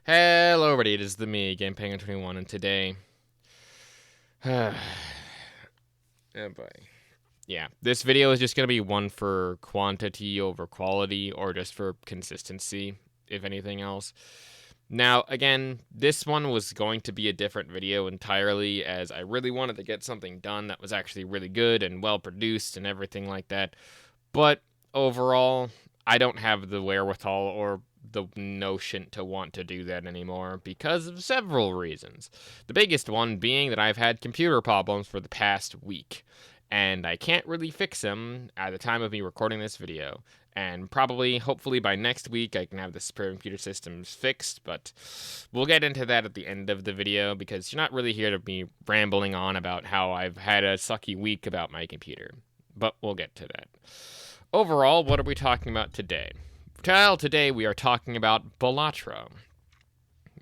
Hello everybody, it is me, GamePenguin21, and today... oh boy. Yeah, this video is just going to be one for quantity over quality, or just for consistency, if anything else. Now, again, this one was going to be a different video entirely, as I really wanted to get something done that was actually really good and well-produced and everything like that. But overall, I don't have the wherewithal or the notion to want to do that anymore because of several reasons. The biggest one being that I've had computer problems for the past week, and I can't really fix them at the time of me recording this video. And probably, hopefully by next week, I can have the spare computer systems fixed, but we'll get into that at the end of the video because you're not really here to be rambling on about how I've had a sucky week about my computer. But we'll get to that. Overall, what are we talking about today? Well, today we are talking about Balatro.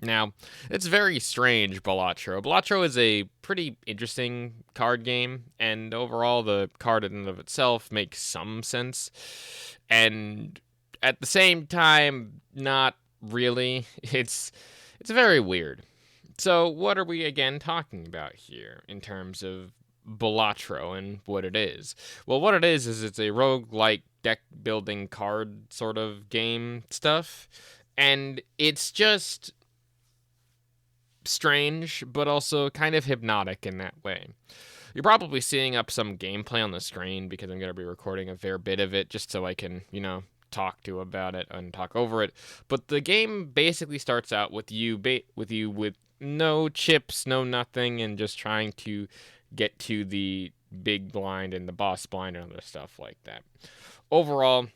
Now, it's very strange, Balatro. Balatro is a pretty interesting card game, and overall the card in and of itself makes some sense. And at the same time, not really. It's very weird. So what are we again talking about here in terms of Balatro and what it is? Well, what it is it's a roguelike deck building card sort of game stuff, and it's just strange but also kind of hypnotic in that way. You're probably seeing up some gameplay on the screen because I'm going to be recording a fair bit of it just so I can, talk to about it and talk over it. But the game basically starts out with you with no chips, no nothing, and just trying to get to the big blind and the boss blind and other stuff like that. Overall,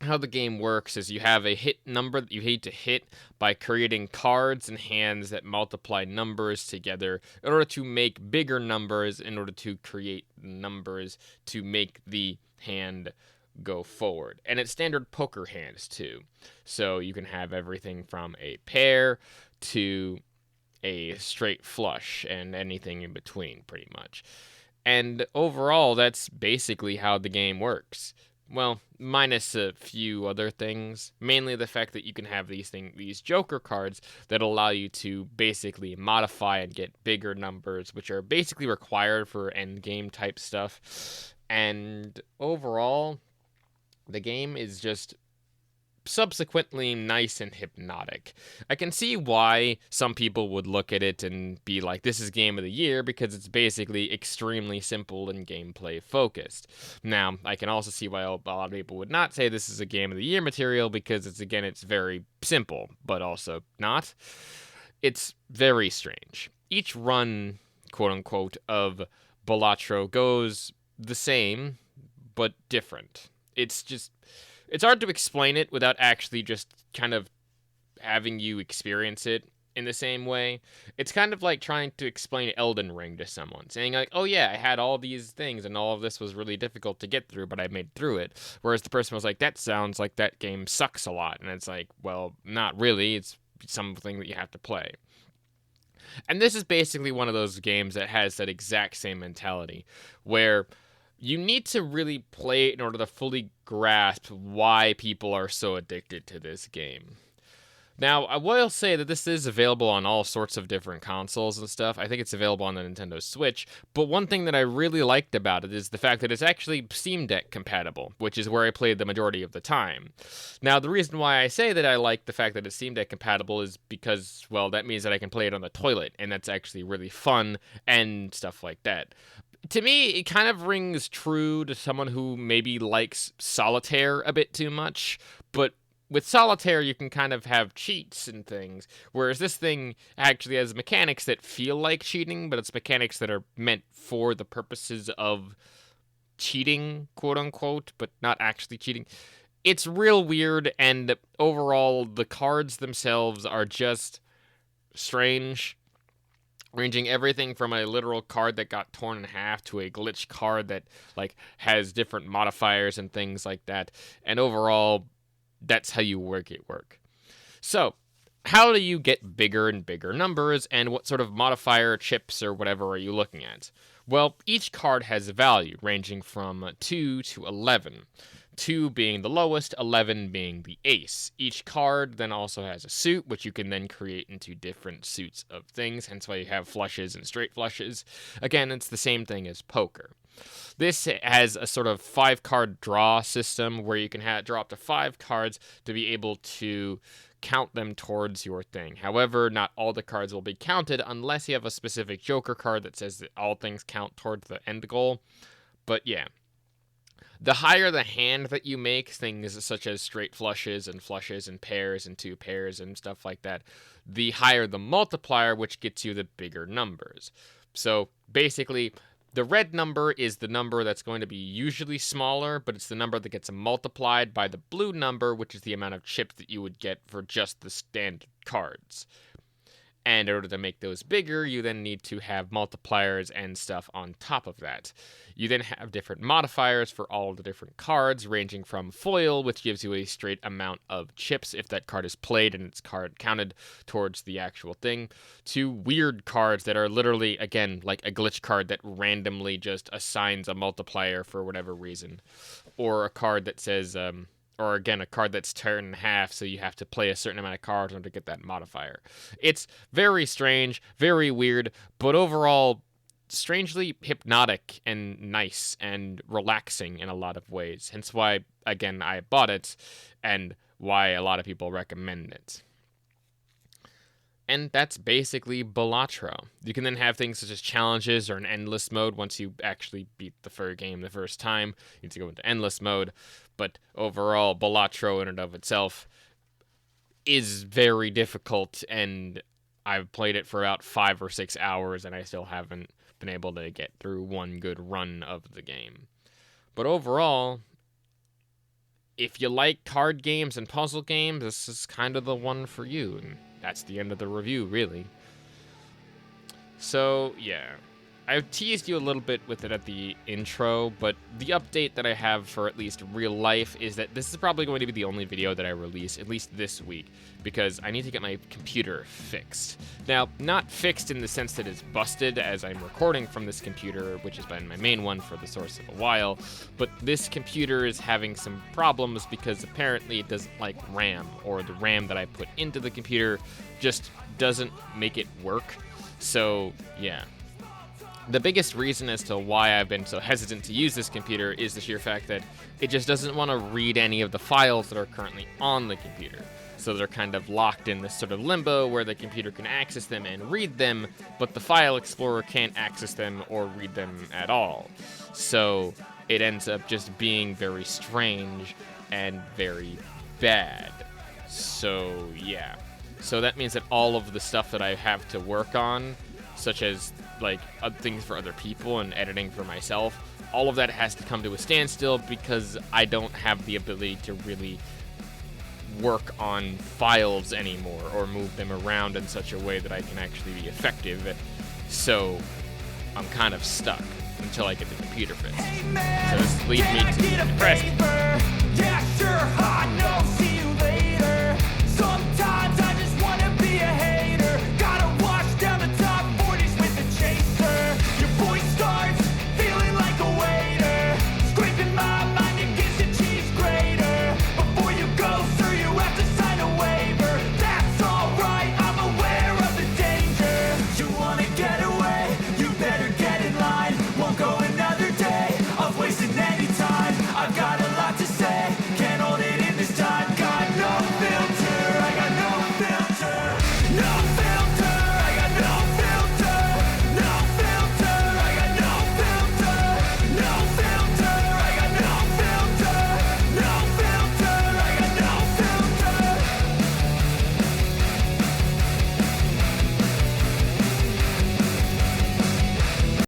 how the game works is you have a hit number that you need to hit by creating cards and hands that multiply numbers together in order to make bigger numbers, in order to create numbers to make the hand go forward. And it's standard poker hands too. So you can have everything from a pair to a straight flush and anything in between pretty much. And overall, that's basically how the game works. Well, minus a few other things. Mainly the fact that you can have these joker cards that allow you to basically modify and get bigger numbers, which are basically required for endgame type stuff. And overall, the game is just subsequently nice and hypnotic. I can see why some people would look at it and be like, this is game of the year, because it's basically extremely simple and gameplay focused. Now, I can also see why a lot of people would not say this is a game of the year material, because it's very simple, but also not. It's very strange. Each run, quote unquote, of Balatro goes the same, but different. It's hard to explain it without actually just kind of having you experience it in the same way. It's kind of like trying to explain Elden Ring to someone, saying like, oh yeah, I had all these things and all of this was really difficult to get through, but I made through it. Whereas the person was like, that sounds like that game sucks a lot. And it's like, well, not really. It's something that you have to play. And this is basically one of those games that has that exact same mentality, where you need to really play it in order to fully grasp why people are so addicted to this game. Now, I will say that this is available on all sorts of different consoles and stuff. I think it's available on the Nintendo Switch, but one thing that I really liked about it is the fact that it's actually Steam Deck compatible, which is where I played the majority of the time. Now, the reason why I say that I like the fact that it's Steam Deck compatible is because, well, that means that I can play it on the toilet, and that's actually really fun and stuff like that. To me, it kind of rings true to someone who maybe likes solitaire a bit too much, but with solitaire you can kind of have cheats and things, whereas this thing actually has mechanics that feel like cheating, but it's mechanics that are meant for the purposes of cheating, quote unquote, but not actually cheating. It's real weird, and overall the cards themselves are just strange, ranging everything from a literal card that got torn in half to a glitch card that has different modifiers and things like that. And overall, that's how you work it. So, how do you get bigger and bigger numbers, and what sort of modifier, chips, or whatever are you looking at? Well, each card has a value ranging from 2 to 11. 2 being the lowest, 11 being the ace. Each card then also has a suit, which you can then create into different suits of things, hence why you have flushes and straight flushes. Again, it's the same thing as poker. This has a sort of 5-card draw system where you can draw up to 5 cards to be able to count them towards your thing. However, not all the cards will be counted unless you have a specific joker card that says that all things count towards the end goal. But yeah. The higher the hand that you make, things such as straight flushes and pairs and 2 pairs and stuff like that, the higher the multiplier, which gets you the bigger numbers. So basically, the red number is the number that's going to be usually smaller, but it's the number that gets multiplied by the blue number, which is the amount of chips that you would get for just the standard cards. And in order to make those bigger, you then need to have multipliers and stuff on top of that. You then have different modifiers for all of the different cards, ranging from foil, which gives you a straight amount of chips if that card is played and its card counted towards the actual thing, to weird cards that are literally, again, like a glitch card that randomly just assigns a multiplier for whatever reason. Or a card that says... or again, a card that's turned in half, so you have to play a certain amount of cards in order to get that modifier. It's very strange, very weird, but overall, strangely hypnotic and nice and relaxing in a lot of ways. Hence why, again, I bought it, and why a lot of people recommend it. And that's basically Balatro. You can then have things such as challenges or an endless mode once you actually beat the game the first time. You need to go into endless mode. But overall, Balatro in and of itself is very difficult, and I've played it for about 5 or 6 hours, and I still haven't been able to get through one good run of the game. But overall, if you like card games and puzzle games, this is kind of the one for you. And that's the end of the review, really. So, yeah. I teased you a little bit with it at the intro, but the update that I have for at least real life is that this is probably going to be the only video that I release, at least this week, because I need to get my computer fixed. Now, not fixed in the sense that it's busted, as I'm recording from this computer, which has been my main one for the source of a while, but this computer is having some problems because apparently it doesn't like RAM, or the RAM that I put into the computer just doesn't make it work. So, yeah. The biggest reason as to why I've been so hesitant to use this computer is the sheer fact that it just doesn't want to read any of the files that are currently on the computer. So they're kind of locked in this sort of limbo where the computer can access them and read them, but the file explorer can't access them or read them at all. So it ends up just being very strange and very bad. So yeah. So that means that all of the stuff that I have to work on, such as like things for other people and editing for myself, all of that has to come to a standstill because I don't have the ability to really work on files anymore or move them around in such a way that I can actually be effective. So I'm kind of stuck until I get the computer fixed. So this leads me to depressed. Yeah, sure, I know.